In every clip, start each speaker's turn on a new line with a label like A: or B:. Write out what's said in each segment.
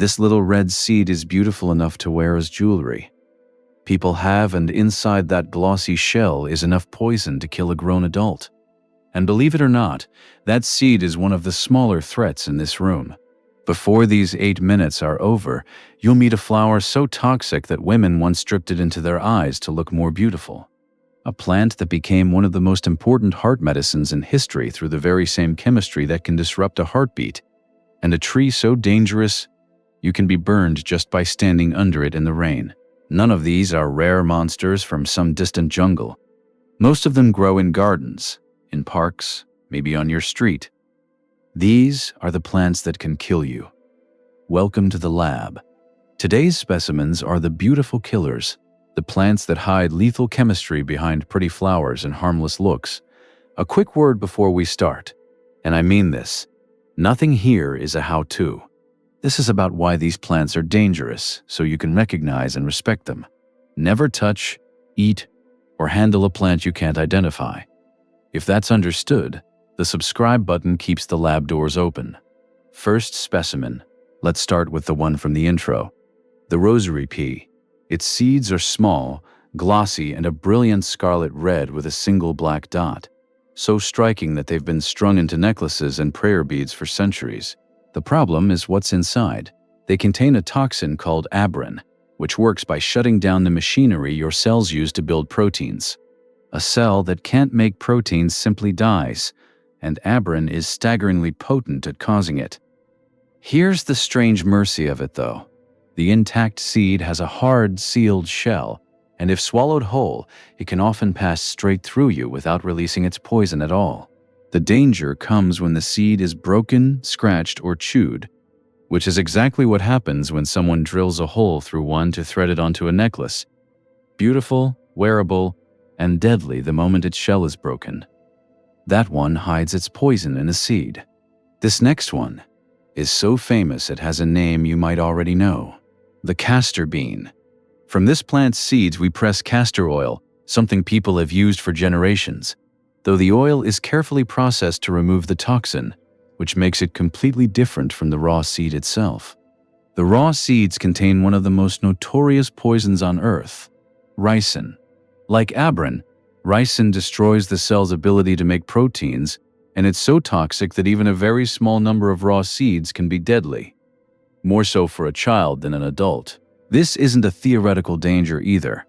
A: This little red seed is beautiful enough to wear as jewelry. People have, and inside that glossy shell is enough poison to kill a grown adult. And believe it or not, that seed is one of the smaller threats in this room. Before these 8 minutes are over, you'll meet a flower so toxic that women once dripped it into their eyes to look more beautiful. A plant that became one of the most important heart medicines in history through the very same chemistry that can disrupt a heartbeat. And a tree so dangerous, you can be burned just by standing under it in the rain. None of these are rare monsters from some distant jungle. Most of them grow in gardens, in parks, maybe on your street. These are the plants that can kill you. Welcome to the lab. Today's specimens are the beautiful killers, the plants that hide lethal chemistry behind pretty flowers and harmless looks. A quick word before we start, and I mean this. Nothing here is a how-to. This is about why these plants are dangerous, so you can recognize and respect them. Never touch, eat, or handle a plant you can't identify. If that's understood, the subscribe button keeps the lab doors open. First specimen. Let's start with the one from the intro. The Rosary Pea. Its seeds are small, glossy, and a brilliant scarlet red with a single black dot. So striking that they've been strung into necklaces and prayer beads for centuries. The problem is what's inside. They contain a toxin called abrin, which works by shutting down the machinery your cells use to build proteins. A cell that can't make proteins simply dies, and abrin is staggeringly potent at causing it. Here's the strange mercy of it, though. The intact seed has a hard, sealed shell, and if swallowed whole, it can often pass straight through you without releasing its poison at all. The danger comes when the seed is broken, scratched, or chewed, which is exactly what happens when someone drills a hole through one to thread it onto a necklace. Beautiful, wearable, and deadly the moment its shell is broken. That one hides its poison in a seed. This next one is so famous it has a name you might already know. The Castor Bean. From this plant's seeds we press castor oil, something people have used for generations, though the oil is carefully processed to remove the toxin, which makes it completely different from the raw seed itself. The raw seeds contain one of the most notorious poisons on Earth, ricin. Like abrin, ricin destroys the cell's ability to make proteins, and it's so toxic that even a very small number of raw seeds can be deadly. More so for a child than an adult. This isn't a theoretical danger either.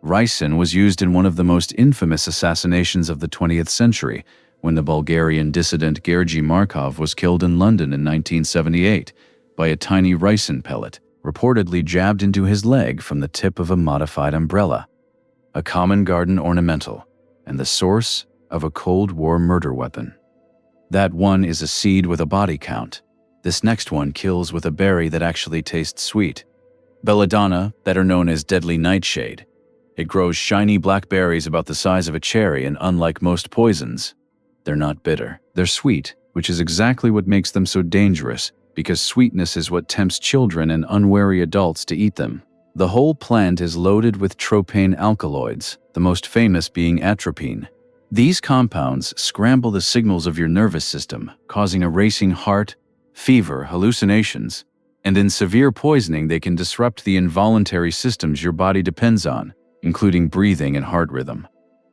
A: Ricin was used in one of the most infamous assassinations of the 20th century, when the Bulgarian dissident Gergy Markov was killed in London in 1978 by a tiny ricin pellet, reportedly jabbed into his leg from the tip of a modified umbrella. A common garden ornamental, and the source of a Cold War murder weapon. That one is a seed with a body count. This next one kills with a berry that actually tastes sweet. Belladonna, better known as deadly nightshade. It grows shiny black berries about the size of a cherry, and unlike most poisons, they're not bitter. They're sweet, which is exactly what makes them so dangerous, because sweetness is what tempts children and unwary adults to eat them. The whole plant is loaded with tropane alkaloids, the most famous being atropine. These compounds scramble the signals of your nervous system, causing a racing heart, fever, hallucinations, and in severe poisoning they can disrupt the involuntary systems your body depends on, including breathing and heart rhythm.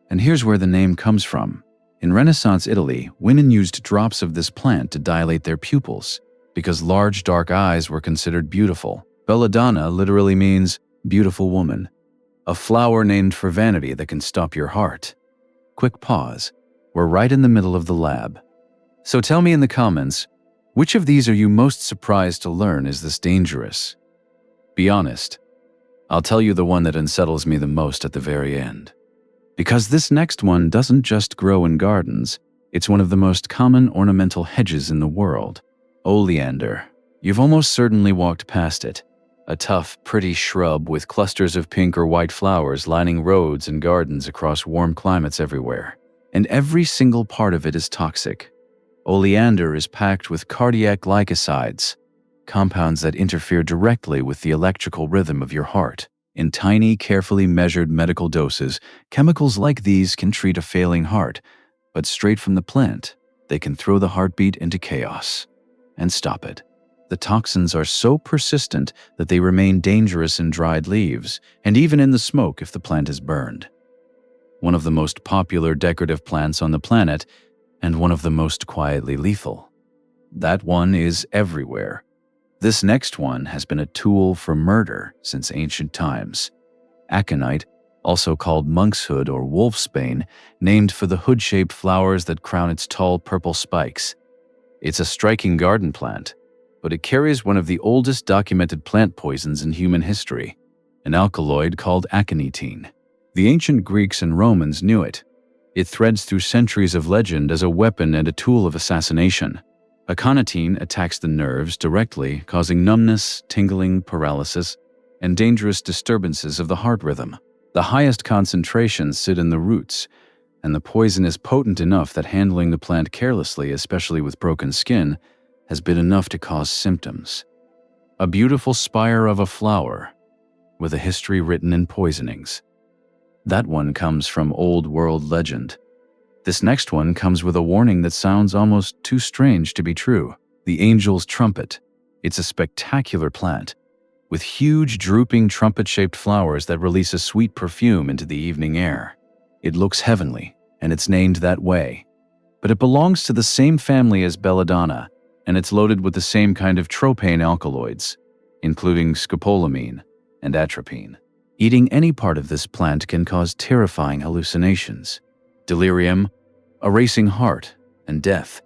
A: And here's where the name comes from. In Renaissance Italy, women used drops of this plant to dilate their pupils, because large dark eyes were considered beautiful. Belladonna literally means beautiful woman, a flower named for vanity that can stop your heart. Quick pause. We're right in the middle of the lab. So tell me in the comments, which of these are you most surprised to learn is this dangerous? Be honest. I'll tell you the one that unsettles me the most at the very end. Because this next one doesn't just grow in gardens, it's one of the most common ornamental hedges in the world. Oleander. You've almost certainly walked past it. A tough, pretty shrub with clusters of pink or white flowers lining roads and gardens across warm climates everywhere. And every single part of it is toxic. Oleander is packed with cardiac glycosides, compounds that interfere directly with the electrical rhythm of your heart. In tiny, carefully measured medical doses, chemicals like these can treat a failing heart, but straight from the plant, they can throw the heartbeat into chaos and stop it. The toxins are so persistent that they remain dangerous in dried leaves and even in the smoke if the plant is burned. One of the most popular decorative plants on the planet and one of the most quietly lethal. That one is everywhere. This next one has been a tool for murder since ancient times. Aconite, also called monkshood or wolfsbane, named for the hood-shaped flowers that crown its tall purple spikes. It's a striking garden plant, but it carries one of the oldest documented plant poisons in human history, an alkaloid called aconitine. The ancient Greeks and Romans knew it. It threads through centuries of legend as a weapon and a tool of assassination. Aconitine attacks the nerves directly, causing numbness, tingling, paralysis, and dangerous disturbances of the heart rhythm. The highest concentrations sit in the roots, and the poison is potent enough that handling the plant carelessly, especially with broken skin, has been enough to cause symptoms. A beautiful spire of a flower, with a history written in poisonings. That one comes from old world legend. This next one comes with a warning that sounds almost too strange to be true. The angel's trumpet. It's a spectacular plant, with huge drooping trumpet-shaped flowers that release a sweet perfume into the evening air. It looks heavenly, and it's named that way. But it belongs to the same family as belladonna, and it's loaded with the same kind of tropane alkaloids, including scopolamine and atropine. Eating any part of this plant can cause terrifying hallucinations, delirium, a racing heart, and death.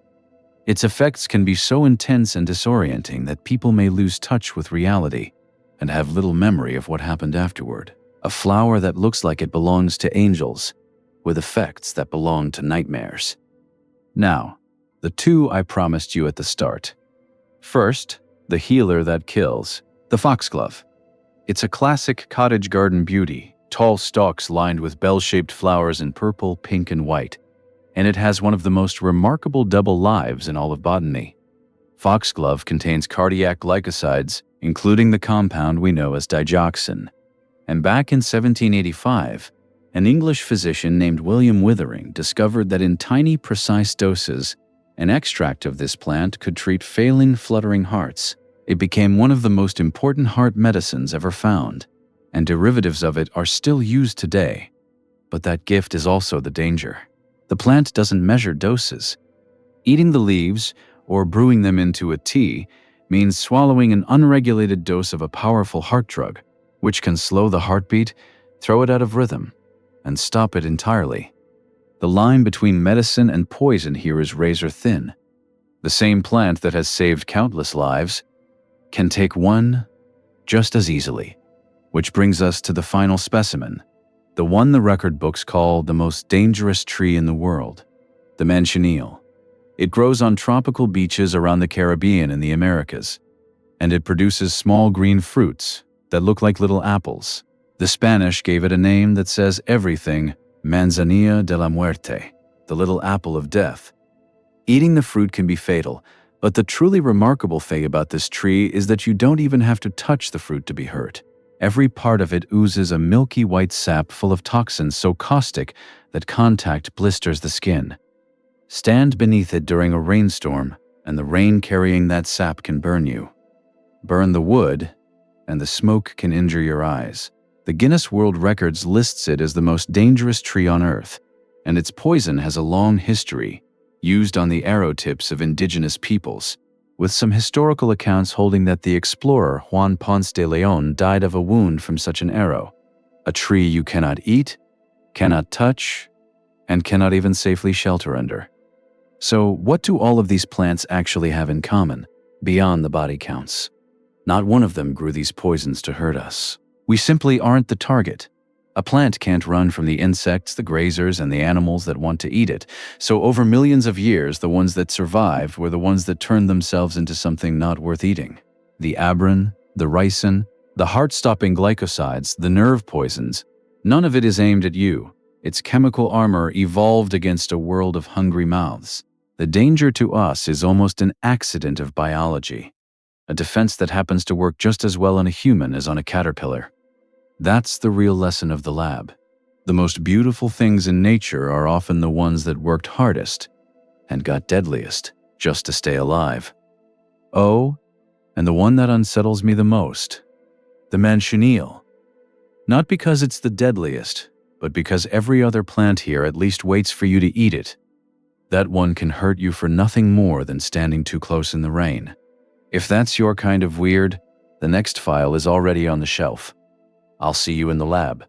A: Its effects can be so intense and disorienting that people may lose touch with reality and have little memory of what happened afterward. A flower that looks like it belongs to angels, with effects that belong to nightmares. Now, the two I promised you at the start. First, the healer that kills, the foxglove. It's a classic cottage garden beauty, tall stalks lined with bell-shaped flowers in purple, pink, and white, and it has one of the most remarkable double lives in all of botany. Foxglove contains cardiac glycosides, including the compound we know as digoxin. And back in 1785, an English physician named William Withering discovered that in tiny, precise doses, an extract of this plant could treat failing, fluttering hearts. It became one of the most important heart medicines ever found, and derivatives of it are still used today. But that gift is also the danger. The plant doesn't measure doses. Eating the leaves, or brewing them into a tea, means swallowing an unregulated dose of a powerful heart drug, which can slow the heartbeat, throw it out of rhythm, and stop it entirely. The line between medicine and poison here is razor thin. The same plant that has saved countless lives can take one just as easily. Which brings us to the final specimen, the one the record books call the most dangerous tree in the world, the Manchineel. It grows on tropical beaches around the Caribbean and the Americas, and it produces small green fruits that look like little apples. The Spanish gave it a name that says everything, manzanilla de la muerte, the little apple of death. Eating the fruit can be fatal, but the truly remarkable thing about this tree is that you don't even have to touch the fruit to be hurt. Every part of it oozes a milky white sap full of toxins so caustic that contact blisters the skin. Stand beneath it during a rainstorm, and the rain carrying that sap can burn you. Burn the wood, and the smoke can injure your eyes. The Guinness World Records lists it as the most dangerous tree on Earth, and its poison has a long history, used on the arrow tips of indigenous peoples, with some historical accounts holding that the explorer Juan Ponce de Leon died of a wound from such an arrow. A tree you cannot eat, cannot touch, and cannot even safely shelter under. So what do all of these plants actually have in common, beyond the body counts? Not one of them grew these poisons to hurt us. We simply aren't the target. A plant can't run from the insects, the grazers, and the animals that want to eat it. So over millions of years, the ones that survived were the ones that turned themselves into something not worth eating. The abrin, the ricin, the heart-stopping glycosides, the nerve poisons, none of it is aimed at you. Its chemical armor evolved against a world of hungry mouths. The danger to us is almost an accident of biology, a defense that happens to work just as well on a human as on a caterpillar. That's the real lesson of the lab. The most beautiful things in nature are often the ones that worked hardest and got deadliest just to stay alive. Oh, And the one that unsettles me the most, the Manchineel. Not because it's the deadliest, but because every other plant here at least waits for you to eat it. That one can hurt you for nothing more than standing too close in the rain. If that's your kind of weird, the next file is already on the shelf. I'll see you in the lab.